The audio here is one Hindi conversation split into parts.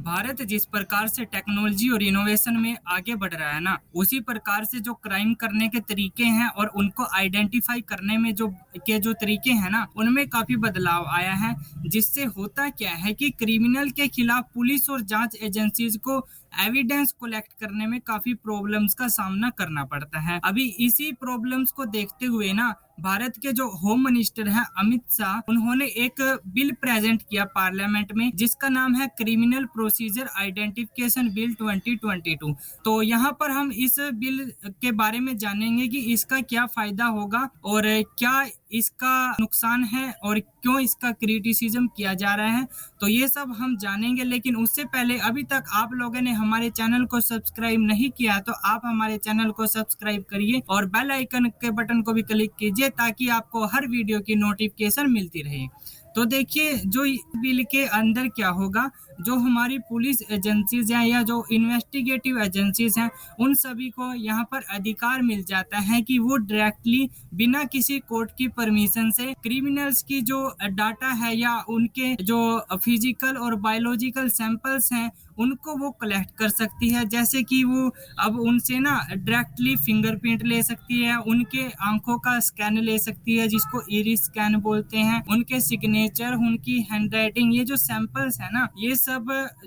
भारत जिस प्रकार से टेक्नोलॉजी और इनोवेशन में आगे बढ़ रहा है ना, उसी प्रकार से जो क्राइम करने के तरीके हैं और उनको आइडेंटिफाई करने में जो तरीके हैं ना, उनमें काफी बदलाव आया है। जिससे होता क्या है कि क्रिमिनल के खिलाफ पुलिस और जांच एजेंसीज को एविडेंस कलेक्ट करने में काफी प्रॉब्लम्स का सामना करना पड़ता है। अभी इसी प्रॉब्लम्स को देखते हुए ना, भारत के जो होम मिनिस्टर हैं अमित शाह, उन्होंने एक बिल प्रेजेंट किया पार्लियामेंट में, जिसका नाम है क्रिमिनल प्रोसीजर आइडेंटिफिकेशन बिल 2022। तो यहाँ पर हम इस बिल के बारे में जानेंगे कि इसका क्या फायदा होगा और क्या इसका नुकसान है और क्यों इसका क्रिटिसिज्म किया जा रहा है। तो ये सब हम जानेंगे, लेकिन उससे पहले अभी तक आप लोगों ने हमारे चैनल को सब्सक्राइब नहीं किया तो आप हमारे चैनल को सब्सक्राइब करिए और बेल आइकन के बटन को भी क्लिक कीजिए ताकि आपको हर वीडियो की नोटिफिकेशन मिलती रहे। तो देखिए, जो बिल के अंदर क्या होगा, जो हमारी पुलिस एजेंसीज हैं या जो इन्वेस्टिगेटिव एजेंसीज हैं, उन सभी को यहाँ पर अधिकार मिल जाता है कि वो डायरेक्टली बिना किसी कोर्ट की परमिशन से क्रिमिनल्स की जो डाटा है या उनके जो फिजिकल और बायोलॉजिकल सैंपल्स हैं, उनको वो कलेक्ट कर सकती है। जैसे कि वो अब उनसे ना डायरेक्टली फिंगरप्रिंट ले सकती है, उनके आंखों का स्कैन ले सकती है जिसको इरिस स्कैन बोलते हैं, उनके सिग्नेचर, उनकी हैंडराइटिंग, ये जो सैंपल्स है ना, ये सब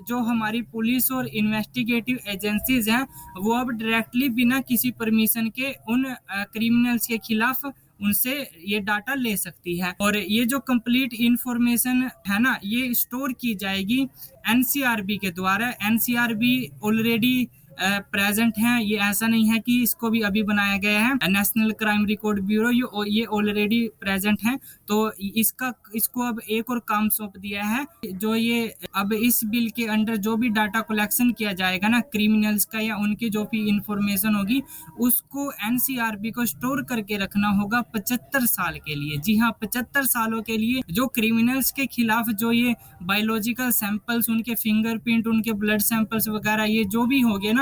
जो हमारी पुलिस और इन्वेस्टिगेटिव एजेंसीज हैं, वो अब डायरेक्टली बिना किसी परमिशन के उन क्रिमिनल्स के खिलाफ उनसे ये डाटा ले सकती है। और ये जो कंप्लीट इंफॉर्मेशन है ना, ये स्टोर की जाएगी एनसीआरबी के द्वारा। एनसीआरबी ऑलरेडी प्रेजेंट है, ये ऐसा नहीं है कि इसको भी अभी बनाया गया है। नेशनल क्राइम रिकॉर्ड ब्यूरो ये ऑलरेडी प्रेजेंट है। तो इसको अब एक और काम सौंप दिया है, जो ये अब इस बिल के अंडर जो भी डाटा कलेक्शन किया जाएगा ना क्रिमिनल्स का या उनकी जो भी इंफॉर्मेशन होगी, उसको एनसीआरबी को स्टोर करके रखना होगा 75 साल के लिए। जी हाँ, 75 सालों के लिए जो क्रिमिनल्स के खिलाफ जो ये बायोलॉजिकल सैंपल्स, उनके फिंगरप्रिंट, उनके ब्लड सैंपल्स वगैरह, ये जो भी होंगे ना,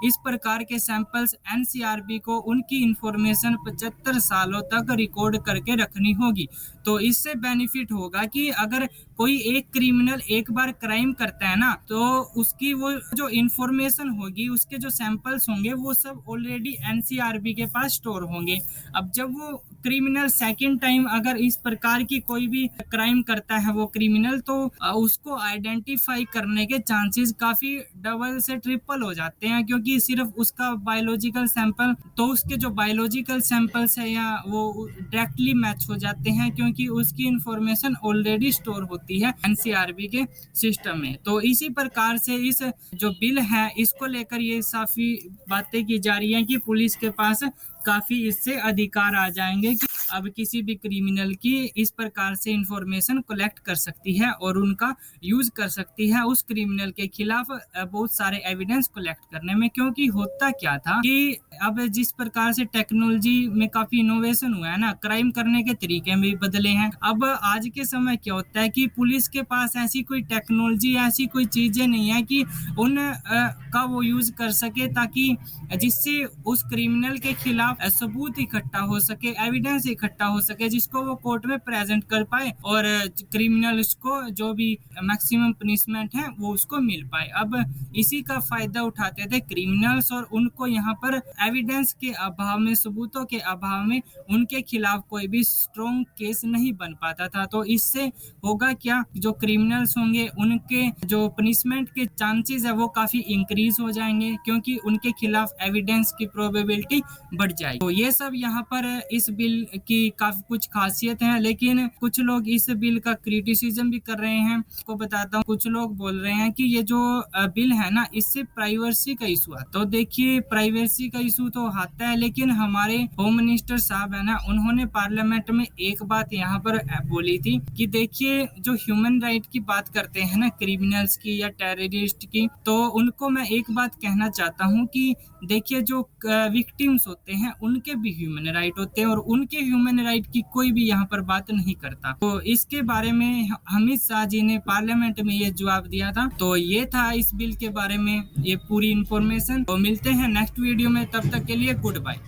इस प्रकार के सैंपल्स एनसीआरबी को उनकी इंफॉर्मेशन 75 सालों तक रिकॉर्ड करके रखनी होगी। तो इससे बेनिफिट होगा कि अगर कोई एक क्रिमिनल एक बार क्राइम करता है ना, तो उसकी वो जो इंफॉर्मेशन होगी, उसके जो सैंपल्स होंगे, वो सब ऑलरेडी एनसीआरबी के पास स्टोर होंगे। अब जब वो क्रिमिनल सेकंड टाइम अगर इस प्रकार की कोई भी क्राइम करता है वो क्रिमिनल, तो उसको आइडेंटिफाई करने के चांसेस काफी डबल से ट्रिपल हो जाते हैं, क्योंकि सिर्फ उसका बायोलॉजिकल सैंपल, तो उसके जो बायोलॉजिकल सैंपल्स है या वो डायरेक्टली मैच हो जाते हैं, क्योंकि उसकी इंफॉर्मेशन ऑलरेडी स्टोर होती है एनसीआरबी के सिस्टम में। तो इसी प्रकार से इस जो बिल है, इसको लेकर ये काफी बातें की जा रही है कि पुलिस के पास काफी इससे अधिकार आ जाएंगे कि अब किसी भी क्रिमिनल की इस प्रकार से इंफॉर्मेशन कलेक्ट कर सकती है और उनका यूज कर सकती है उस क्रिमिनल के खिलाफ बहुत सारे एविडेंस कलेक्ट करने में। क्योंकि होता क्या था कि अब जिस प्रकार से टेक्नोलॉजी में काफी इनोवेशन हुआ है ना, क्राइम करने के तरीके भी बदले हैं। अब आज के समय क्या होता है कि पुलिस के पास ऐसी कोई टेक्नोलॉजी, ऐसी कोई चीजें नहीं है कि उन का वो यूज कर सके, ताकि जिससे उस क्रिमिनल के खिलाफ सबूत इकट्ठा हो सके, एविडेंस इकट्ठा हो सके, जिसको वो कोर्ट में प्रेजेंट कर पाए और क्रिमिनल्स को जो भी मैक्सिमम पनिशमेंट है वो उसको मिल पाए। अब इसी का फायदा उठाते थे क्रिमिनल्स और उनको यहाँ पर एविडेंस के अभाव में, सबूतों के अभाव में उनके खिलाफ कोई भी स्ट्रॉन्ग केस नहीं बन पाता था। तो इससे होगा क्या, जो क्रिमिनल्स होंगे उनके जो पनिशमेंट के चांसेस है वो काफी इंक्रीज हो जाएंगे, क्योंकि उनके खिलाफ एविडेंस की प्रोबेबिलिटी बढ़ जाएगी। तो ये सब यहाँ पर इस बिल की काफी कुछ खासियत है, लेकिन कुछ लोग इस बिल का क्रिटिसिज्म भी कर रहे हैं। आपको बताता हूँ, कुछ लोग बोल रहे हैं कि ये जो बिल है ना, इससे प्राइवेसी का इशू है। तो देखिए, प्राइवेसी का इशू तो आता है, लेकिन हमारे होम मिनिस्टर साहब है ना, उन्होंने पार्लियामेंट में एक बात यहाँ पर बोली थी कि देखिए, जो ह्यूमन राइट की बात करते हैं ना क्रिमिनल्स की या टेररिस्ट की, तो उनको मैं एक बात कहना चाहता हूँ कि देखिए, जो विक्टिम्स होते हैं उनके भी ह्यूमन राइट होते हैं और उनके ह्यूमन राइट की कोई भी यहाँ पर बात नहीं करता। तो इसके बारे में अमित शाह जी ने पार्लियामेंट में ये जवाब दिया था। तो ये था इस बिल के बारे में ये पूरी इंफॉर्मेशन। तो मिलते हैं नेक्स्ट वीडियो में, तब तक के लिए गुड बाय।